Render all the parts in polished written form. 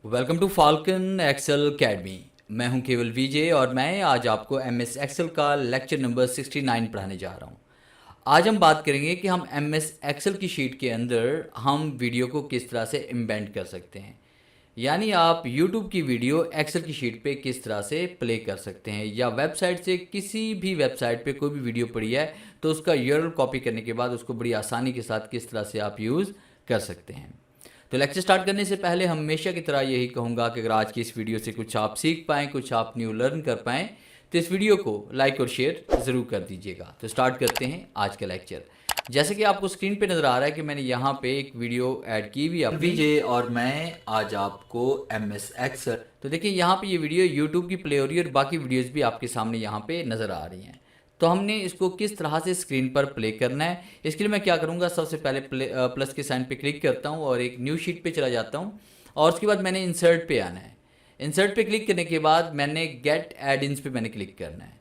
Welcome to Falcon Excel academy. मैं हूं केवल विजय और मैं आज आपको एम एस एक्सेल का लेक्चर नंबर 69 पढ़ाने जा रहा हूं। आज हम बात करेंगे कि हम एम एस एक्सेल की शीट के अंदर हम वीडियो को किस तरह से एम्बेड कर सकते हैं। यानी आप YouTube की वीडियो एक्सेल की शीट पे किस तरह से प्ले कर सकते हैं, या वेबसाइट से किसी भी वेबसाइट पे कोई भी वीडियो पड़ी है तो उसका यूआरएल कॉपी करने के बाद उसको बड़ी आसानी के साथ किस तरह से आप यूज़ कर सकते हैं। तो लेक्चर स्टार्ट करने से पहले हमेशा की तरह यही कहूँगा कि अगर आज की इस वीडियो से कुछ आप सीख पाएँ, कुछ आप न्यू लर्न कर पाएँ, तो इस वीडियो को लाइक और शेयर ज़रूर कर दीजिएगा। तो स्टार्ट करते हैं आज का लेक्चर। जैसे कि आपको स्क्रीन पे नज़र आ रहा है कि मैंने यहाँ पे एक वीडियो ऐड की हुई है विजय, और मैं आज आपको एम एस एक्सेल। तो देखिए यहाँ पे ये वीडियो यूट्यूब की प्ले हो रही है और बाकी वीडियोज़ भी आपके सामने यहाँ पे नज़र आ रही हैं। तो हमने इसको किस तरह से स्क्रीन पर प्ले करना है, इसके लिए मैं क्या करूँगा, सबसे पहले प्लस के साइन पे क्लिक करता हूँ और एक न्यू शीट पे चला जाता हूँ। और उसके बाद मैंने इंसर्ट पे आना है। इंसर्ट पे क्लिक करने के बाद मैंने गेट एड इन्स पे मैंने क्लिक करना है।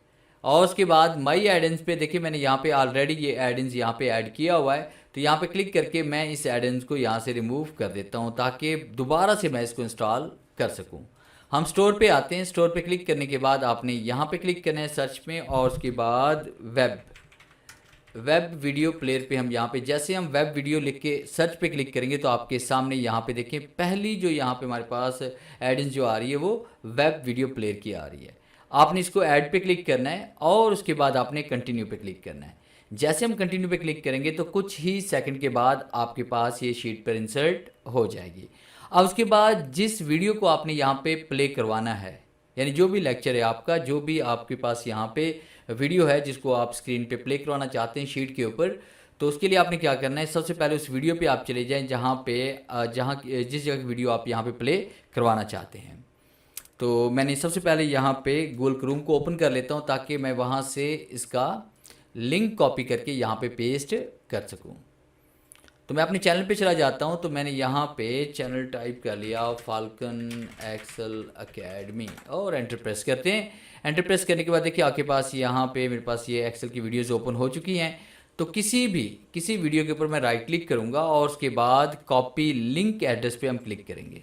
और उसके बाद माई एड इन्स पे देखिए मैंने यहाँ पे ऑलरेडी ये एड इन्स यहाँ पे ऐड किया हुआ है। तो यहाँ पे क्लिक करके मैं इस एड इन्स को यहाँ से रिमूव कर देता हूँ ताकि दोबारा से मैं इसको इंस्टॉल कर सकूँ। हम स्टोर पे आते हैं। स्टोर पे क्लिक करने के बाद आपने यहाँ पे क्लिक करना है सर्च में, और उसके बाद वेब वीडियो प्लेयर पे हम यहाँ पे जैसे हम वेब वीडियो लिख के सर्च पे क्लिक करेंगे तो आपके सामने यहाँ पे देखें पहली जो यहाँ पे हमारे पास एडिंस जो आ रही है वो वेब वीडियो प्लेयर की आ रही है। आपने इसको ऐड पे क्लिक करना है और उसके बाद आपने कंटिन्यू पे क्लिक करना है। जैसे हम कंटिन्यू पे क्लिक करेंगे तो कुछ ही सेकंड के बाद आपके पास ये शीट पर इंसर्ट हो जाएगी। अब उसके बाद जिस वीडियो को आपने यहाँ पे प्ले करवाना है, यानी जो भी लेक्चर है आपका, जो भी आपके पास यहाँ पे वीडियो है जिसको आप स्क्रीन पे प्ले करवाना चाहते हैं शीट के ऊपर, तो उसके लिए आपने क्या करना है, सबसे पहले उस वीडियो पे आप चले जाएं जहाँ पे जिस जगह की वीडियो आप यहाँ पे प्ले करवाना चाहते हैं। तो मैंने सबसे पहले यहाँ पे गूगल क्रोम को ओपन कर लेता हूँ ताकि मैं वहाँ से इसका लिंक कॉपी करके यहाँ पे पेस्ट कर सकूँ। तो मैं अपने चैनल पे चला जाता हूँ। तो मैंने यहाँ पे चैनल टाइप कर लिया फाल्कन एक्सेल अकेडमी और एंटर प्रेस करते हैं। एंटर प्रेस करने के बाद देखिए आपके पास यहाँ पे मेरे पास ये एक्सेल की वीडियोज़ ओपन हो चुकी हैं। तो किसी वीडियो के ऊपर मैं राइट क्लिक करूँगा और उसके बाद कॉपी लिंक एड्रेस पे हम क्लिक करेंगे,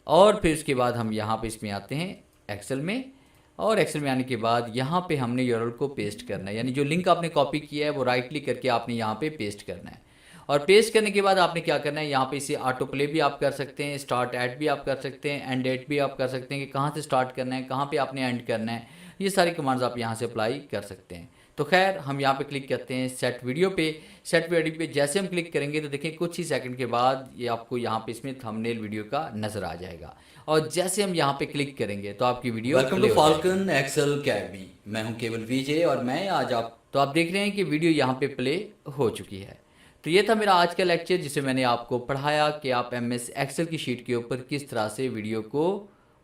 और फिर उसके बाद हम यहाँ पे इसमें आते हैं एक्सेल में। और एक्सेल में आने के बाद यहाँ पे हमने यूआरएल को पेस्ट करना है, यानी जो लिंक आपने कॉपी किया है वो राइट क्लिक करके आपने यहाँ पे पेस्ट करना है। और पेस्ट करने के बाद आपने क्या करना है, यहाँ पे इसे ऑटो प्ले भी आप कर सकते हैं, स्टार्ट एट भी आप कर सकते हैं, एंड एट भी आप कर सकते हैं कि कहाँ से स्टार्ट करना है, कहाँ पे आपने एंड करना है। ये सारी कमांड्स आप यहाँ से अप्लाई कर सकते हैं। तो खैर हम यहाँ पे क्लिक करते हैं सेट वीडियो पे। सेट वीडियो पे जैसे हम क्लिक करेंगे तो देखिए कुछ ही सेकंड के बाद ये आपको यहाँ पे इसमें थंबनेल वीडियो का नज़र आ जाएगा। और जैसे हम यहाँ पे क्लिक करेंगे तो आपकी video welcome to Falcon Excel academy. मैं हूँ केवल विजय और मैं आज आप देख रहे हैं कि वीडियो यहाँ पे प्ले हो चुकी है। तो ये था मेरा आज का लेक्चर जिसे मैंने आपको पढ़ाया कि आप एम एस एक्सेल की शीट के ऊपर किस तरह से वीडियो को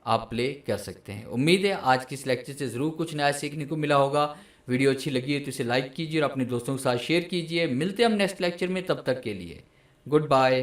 आप प्ले कर सकते हैं। उम्मीद है आज की इस लेक्चर से ज़रूर कुछ नया सीखने को मिला होगा। वीडियो अच्छी लगी है तो इसे लाइक कीजिए और अपने दोस्तों के साथ शेयर कीजिए। मिलते हैं हम नेक्स्ट लेक्चर में, तब तक के लिए गुड बाय।